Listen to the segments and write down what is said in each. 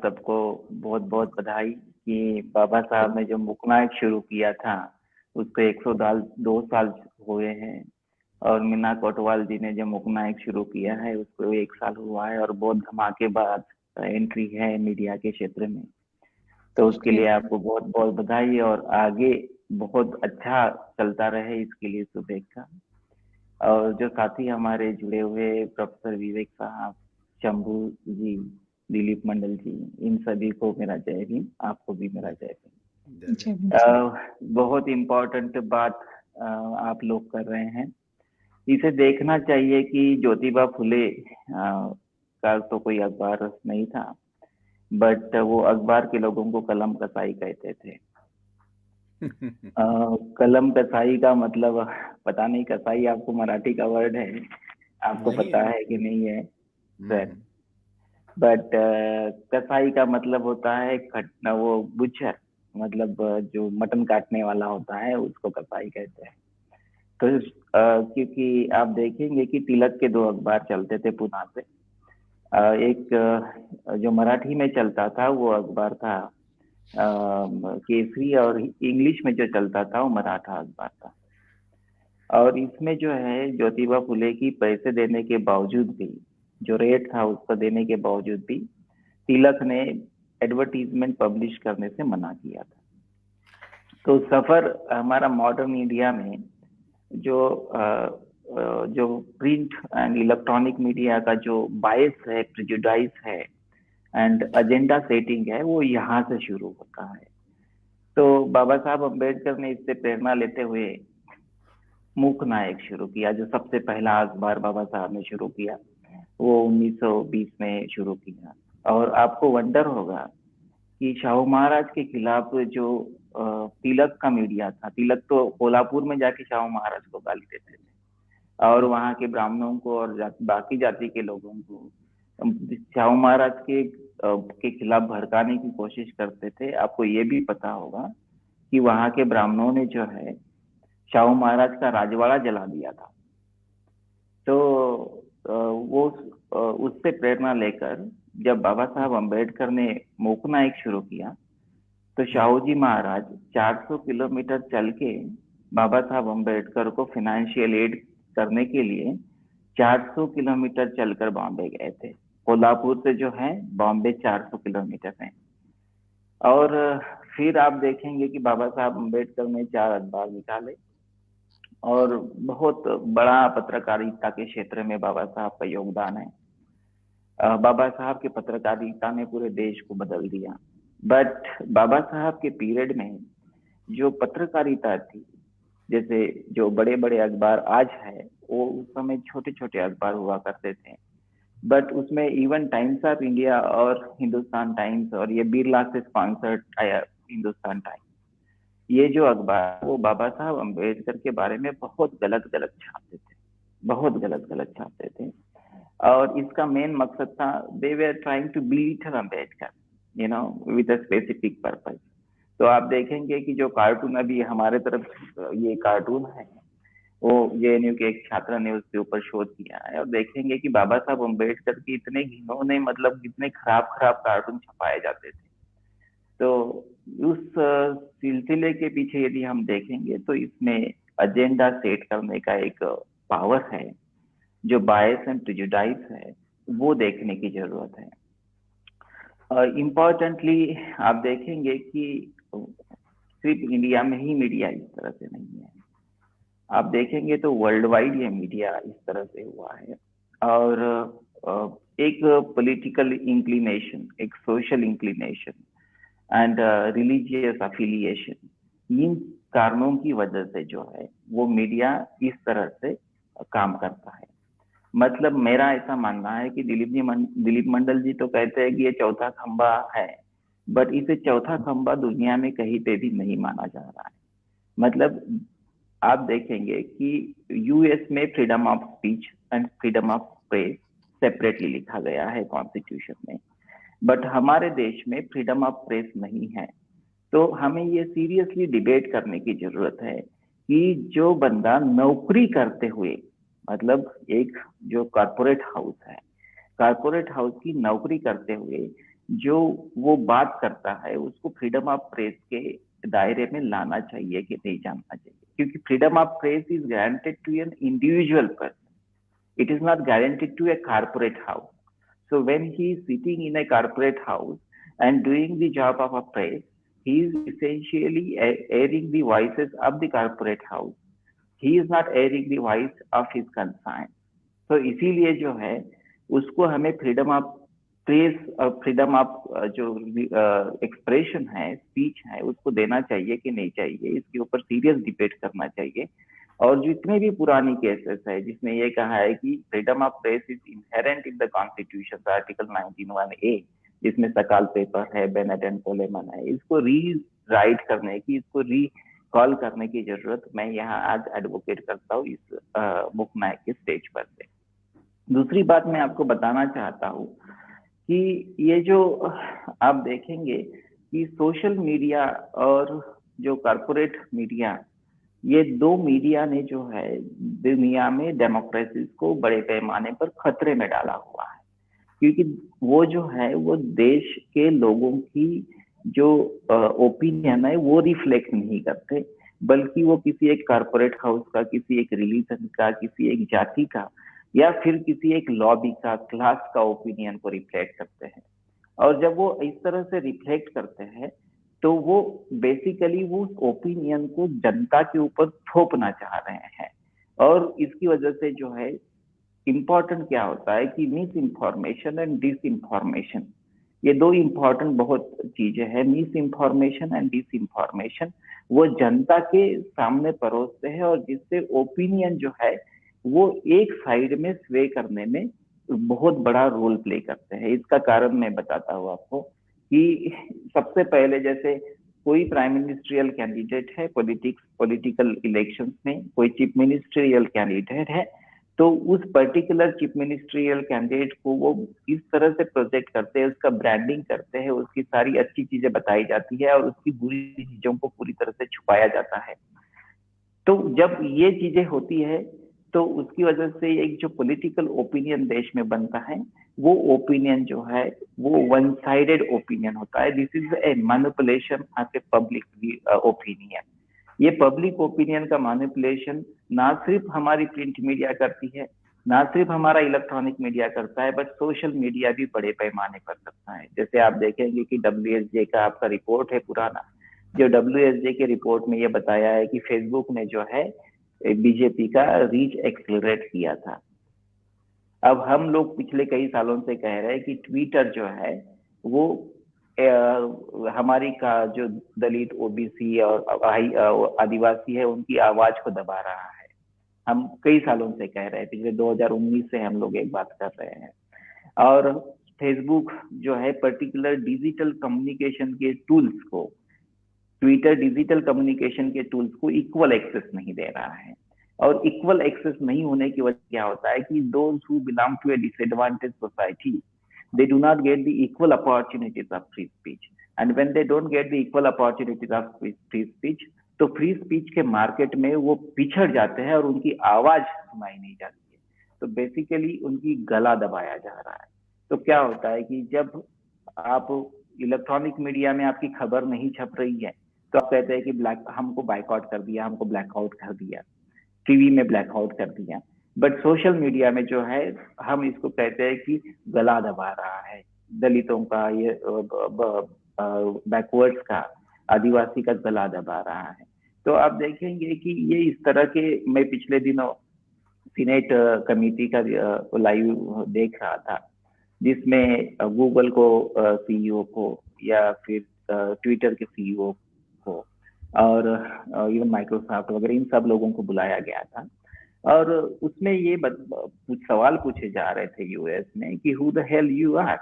सबको बहुत बहुत बधाई कि बाबा साहब ने जो मुकनायक शुरू किया था उसको 102 साल हुए हैं। और मीना कोटवाल जी ने जो मुकनायक शुरू किया है उसको 1 साल हुआ है और बहुत धमाकेदार एंट्री है मीडिया के क्षेत्र में। तो उसके लिए आपको बहुत बहुत बधाई और आगे बहुत अच्छा चलता रहे इसके लिए शुभेच्छा। और जो साथी हमारे जुड़े हुए प्रोफेसर विवेक साहब, शंभू जी, दिलीप मंडल जी, इन सभी को मेरा जय भीम, आपको भी मेरा जय भीम। बहुत इम्पोर्टेंट बात आप लोग कर रहे हैं। इसे देखना चाहिए कि ज्योतिबा फुले का तो कोई अखबार नहीं था, बट वो अखबार के लोगों को कलम कसाई कहते थे। कलम कसाई का मतलब पता नहीं, कसाई आपको मराठी का वर्ड है, आपको पता है कि नहीं है सर? बट कसाई का मतलब होता है खटना, वो बुचर, मतलब जो मटन काटने वाला होता है उसको कसाई कहते हैं। तो क्योंकि आप देखेंगे कि तिलक के 2 अखबार चलते थे पुणे से। एक जो मराठी में चलता था वो अखबार था केसरी, और इंग्लिश में जो चलता था वो मराठा अखबार था। और इसमें जो है ज्योतिबा फुले की पैसे देने के बावजूद भी, जो रेट था उसको देने के बावजूद भी तिलक ने एडवर्टीजमेंट पब्लिश करने से मना किया था। तो सफर हमारा मॉडर्न इंडिया में जो प्रिंट एंड इलेक्ट्रॉनिक मीडिया का जो बायस है, प्रेजुडाइज है एंड एजेंडा सेटिंग है, वो यहाँ से शुरू होता है। तो बाबा साहब अम्बेडकर ने इससे प्रेरणा लेते हुए मूक नायक शुरू किया। जो सबसे पहला अखबार बाबा साहब ने शुरू किया वो 1920 में शुरू किया। और आपको वंडर होगा कि शाहू महाराज के खिलाफ जो तिलक का मीडिया था, तिलक तो कोल्हापुर में जाके शाहू महाराज को गाली देते थे और वहां के ब्राह्मणों को और बाकी जाति के लोगों को शाहू महाराज के खिलाफ भड़काने की कोशिश करते थे। आपको ये भी पता होगा कि वहां के ब्राह्मणों ने जो है शाहू महाराज का राजवाड़ा जला दिया था। तो वो उससे प्रेरणा लेकर जब बाबा साहब अम्बेडकर ने मूक नायक शुरू किया तो शाहू जी महाराज 400 किलोमीटर चल के बाबा साहब अम्बेडकर को फाइनेंशियल एड करने के लिए 400 किलोमीटर चलकर बॉम्बे गए थे। कोल्हापुर से जो है बॉम्बे 400 किलोमीटर है। और फिर आप देखेंगे कि बाबा साहब अम्बेडकर ने 4 अखबार निकाले और बहुत बड़ा पत्रकारिता के क्षेत्र में बाबा साहब का योगदान है। बाबा साहब की पत्रकारिता ने पूरे देश को बदल दिया। बट बाबा साहब के पीरियड में जो पत्रकारिता थी, जैसे जो बड़े बड़े अखबार आज है वो उस समय छोटे छोटे अखबार हुआ करते थे। बट उसमें इवन टाइम्स ऑफ इंडिया और हिंदुस्तान टाइम्स और ये बिरला से स्पॉन्सर्ड हिंदुस्तान टाइम्स, ये जो अखबार वो बाबा साहब अम्बेडकर के बारे में बहुत गलत गलत छापते थे, बहुत गलत गलत छापते थे। और इसका मेन मकसद था, they were trying to belittle Ambedkar, you know, with a specific purpose. तो आप देखेंगे कि जो कार्टून अभी हमारे तरफ ये कार्टून है वो जेएनयू के एक छात्र ने उसके ऊपर शोध किया है, और देखेंगे कि बाबा साहब अम्बेडकर की इतने घिनौने, मतलब कितने खराब खराब कार्टून छपाए जाते थे। तो उस सिलसिले के पीछे यदि हम देखेंगे तो इसमें एजेंडा सेट करने का एक पावर है, जो बायस एंड प्रेजुडाइज है, वो देखने की जरूरत है। इम्पोर्टेंटली आप देखेंगे कि सिर्फ इंडिया में ही मीडिया इस तरह से नहीं है, आप देखेंगे तो वर्ल्ड वाइड ये मीडिया इस तरह से हुआ है। और एक पॉलिटिकल इंक्लिनेशन, एक social inclination and religious affiliation, इन कारणों की वजह से जो है वो मीडिया इस तरह से काम करता है। मतलब मेरा ऐसा मानना है कि दिलीप मंडल जी तो कहते हैं कि ये चौथा खंबा है, बट इसे चौथा खंबा दुनिया में कहीं पे भी नहीं माना जा रहा है। मतलब आप देखेंगे कि यूएस में freedom of speech and freedom of press separately लिखा गया है कॉन्स्टिट्यूशन में, बट हमारे देश में फ्रीडम ऑफ प्रेस नहीं है। तो हमें ये सीरियसली डिबेट करने की जरूरत है कि जो बंदा नौकरी करते हुए, मतलब एक जो कॉर्पोरेट हाउस है, कॉर्पोरेट हाउस की नौकरी करते हुए जो वो बात करता है उसको फ्रीडम ऑफ प्रेस के दायरे में लाना चाहिए कि नहीं जाना चाहिए, क्योंकि freedom of press is guaranteed to an individual person, it is not guaranteed to a corporate house. So when he is sitting in a corporate house and doing the job of a press, he is essentially airing the voices of the corporate house. He is not airing the voice of his concern. तो इसीलिए जो है उसको हमें freedom of press और freedom of जो expression है, speech है, उसको देना चाहिए कि नहीं चाहिए, इसके ऊपर सीरियस डिबेट करना चाहिए। और जितने भी पुरानी केसेस है जिसने ये कहा है कि freedom of press is inherent in the constitution, article 19(1)(a), जिसमें सकाल पेपर है, बेनेट एंड कोलेमन है, इसको री राइट करने की, इसको री कॉल करने की जरूरत मैं यहाँ आज एडवोकेट करता हूँ इस बुक नायक के स्टेज पर से। दूसरी बात मैं आपको बताना चाहता हूँ कि ये जो आप देखेंगे कि सोशल मीडिया और जो कॉर्पोरेट मीडिया, ये दो मीडिया ने जो है दुनिया में डेमोक्रेसी को बड़े पैमाने पर खतरे में डाला हुआ है, क्योंकि वो जो है वो देश के लोगों की जो ओपिनियन है वो रिफ्लेक्ट नहीं करते, बल्कि वो किसी एक कॉर्पोरेट हाउस का, किसी एक रिलीजन का, किसी एक जाति का या फिर किसी एक लॉबी का, क्लास का ओपिनियन को रिफ्लेक्ट करते हैं। और जब वो इस तरह से रिफ्लेक्ट करते हैं तो वो बेसिकली वो ओपिनियन को जनता के ऊपर थोपना चाह रहे हैं। और इसकी वजह से जो है इम्पोर्टेंट क्या होता है कि misinformation and disinformation, ये दो इम्पोर्टेंट बहुत चीजें हैं। Misinformation and disinformation वो जनता के सामने परोसते हैं और जिससे ओपिनियन जो है वो एक साइड में स्वे करने में बहुत बड़ा रोल प्ले करते हैं। इसका कारण मैं बताता हूँ आपको कि सबसे पहले जैसे कोई प्राइम मिनिस्ट्रियल कैंडिडेट है पॉलिटिकल इलेक्शंस में, कोई चीफ मिनिस्ट्रियल कैंडिडेट है, तो उस पर्टिकुलर चीफ मिनिस्ट्रियल कैंडिडेट को वो इस तरह से प्रोजेक्ट करते हैं, उसका ब्रांडिंग करते हैं, उसकी सारी अच्छी चीजें बताई जाती है और उसकी बुरी चीजों को पूरी तरह से छुपाया जाता है। तो जब ये चीजें होती है तो उसकी वजह से एक जो पॉलिटिकल ओपिनियन देश में बनता है वो ओपिनियन जो है वो वन साइडेड ओपिनियन होता है। This is a manipulation of a public opinion. ये पब्लिक ओपिनियन का मैनिपुलेशन ना सिर्फ हमारी प्रिंट मीडिया करती है, ना सिर्फ हमारा इलेक्ट्रॉनिक मीडिया करता है, बट सोशल मीडिया भी बड़े पैमाने पर करता है। जैसे आप देखेंगे कि WSJ का आपका रिपोर्ट है पुराना, जो WSJ के रिपोर्ट में ये बताया है कि फेसबुक ने जो है बीजेपी का रीच एक्सेलरेट किया था। अब हम लोग पिछले कई सालों से कह रहे हैं कि ट्विटर जो है वो हमारी का जो दलित, ओबीसी और आदिवासी है उनकी आवाज को दबा रहा है। हम कई सालों से कह रहे हैं, पिछले 2019 से हम लोग एक बात कर रहे हैं। और फेसबुक जो है पर्टिकुलर डिजिटल कम्युनिकेशन के टूल्स को, ट्विटर डिजिटल कम्युनिकेशन के टूल्स को इक्वल एक्सेस नहीं दे रहा है। और इक्वल एक्सेस नहीं होने की वजह क्या होता है कि those who belong to a disadvantage society, they do not get the equal opportunities of free speech, and when they don't get the equal opportunities of free speech, तो फ्री स्पीच के मार्केट में वो पिछड़ जाते हैं और उनकी आवाज सुनाई नहीं जाती है। तो बेसिकली उनकी गला दबाया जा रहा है। तो क्या होता है कि जब आप इलेक्ट्रॉनिक मीडिया में आपकी खबर नहीं छप रही है तो आप कहते हैं कि हमको बाइकआउट कर दिया, हमको ब्लैकआउट कर दिया, टीवी में ब्लैकआउट कर दिया। बट सोशल मीडिया में जो है हम इसको कहते हैं कि गला दबा रहा है, दलितों का, ये बैकवर्ड्स का, आदिवासी का गला दबा रहा है। तो आप देखेंगे कि ये इस तरह के, मैं पिछले दिनों सीनेट कमेटी का लाइव देख रहा था जिसमें गूगल को सीईओ को या फिर ट्विटर के सीईओ को और इवन माइक्रोसॉफ्ट वगैरह इन सब लोगों को बुलाया गया था। और उसमें ये सवाल पूछे जा रहे थे यूएस में कि who the hell you are,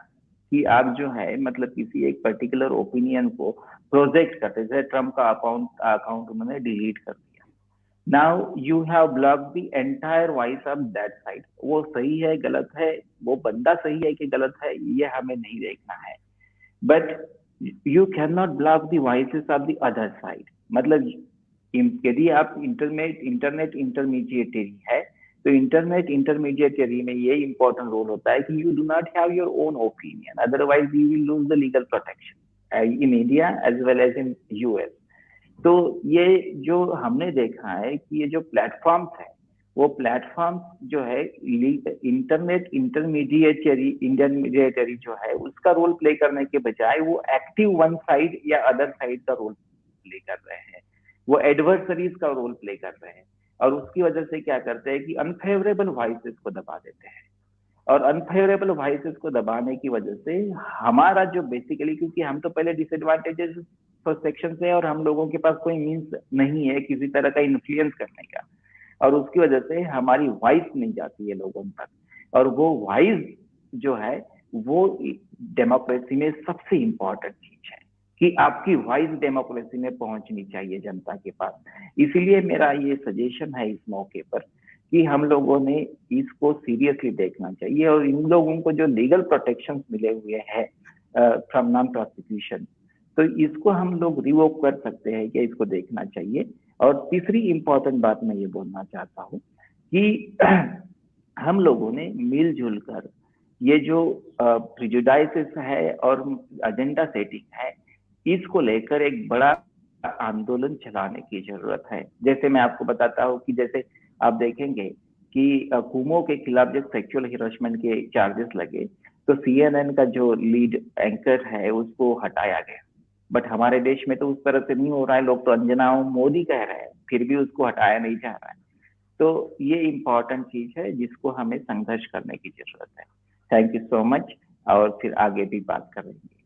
कि आप जो है मतलब किसी एक पर्टिकुलर ओपिनियन को प्रोजेक्ट करते, जैसे ट्रम्प का अकाउंट उन्होंने डिलीट कर दिया। Now you have block the entire voice of that side. वो सही है गलत है, वो बंदा सही है कि गलत है, ये हमें नहीं देखना है, but you can not block the voices of the other side. मतलब यदि आप इंटरनेट इंटरमीडिएटरी है तो इंटरनेट इंटरमीडिएटरी में ये इंपॉर्टेंट रोल होता है कि you do not have your own opinion, otherwise you will lose the legal protection in India as well as in US. तो ये जो हमने देखा है कि ये जो प्लेटफॉर्म्स है वो प्लेटफॉर्म्स जो है इंटरनेट इंटरमीडिएटरी जो है उसका रोल प्ले करने के बजाय वो एक्टिव वन साइड या अदर साइड का रोल प्ले कर रहे हैं, वो एडवर्सरीज का रोल प्ले कर रहे हैं। और उसकी वजह से क्या करते हैं कि अनफेवरेबल वॉइसेस को दबा देते हैं, और अनफेवरेबल वॉइसेस को दबाने की वजह से हमारा जो बेसिकली, क्योंकि हम तो पहले डिसएडवांटेजेस सेक्शन से और हम लोगों के पास कोई मीन्स नहीं है किसी तरह का इन्फ्लुएंस करने का, और उसकी वजह से हमारी वॉइस नहीं जाती है लोगों तक। और वो वॉइस जो है वो डेमोक्रेसी में सबसे इंपॉर्टेंट चीज है कि आपकी वॉइस डेमोक्रेसी में पहुंचनी चाहिए जनता के पास। इसीलिए मेरा ये सजेशन है इस मौके पर कि हम लोगों ने इसको सीरियसली देखना चाहिए, और इन लोगों को जो लीगल प्रोटेक्शन मिले हुए हैं फ्रॉम नॉन प्रोसिक्यूशन, तो इसको हम लोग रिवोक कर सकते हैं कि इसको देखना चाहिए। और तीसरी इंपॉर्टेंट बात मैं ये बोलना चाहता हूँ कि हम लोगों ने मिलजुल कर ये जो प्रिजुडाइसेस है और एजेंडा सेटिंग है, इसको लेकर एक बड़ा आंदोलन चलाने की जरूरत है। जैसे मैं आपको बताता हूँ कि जैसे आप देखेंगे कि कुमो के खिलाफ जब सेक्सुअल हिरासमेंट के चार्जेस लगे तो CNN का जो लीड एंकर है उसको हटाया गया, बट हमारे देश में तो उस तरह से नहीं हो रहा है। लोग तो अंजना मोदी कह रहे हैं, फिर भी उसको हटाया नहीं जा रहा है। तो ये इम्पोर्टेंट चीज है जिसको हमें संघर्ष करने की जरूरत है। थैंक यू सो मच, और फिर आगे भी बात करेंगे।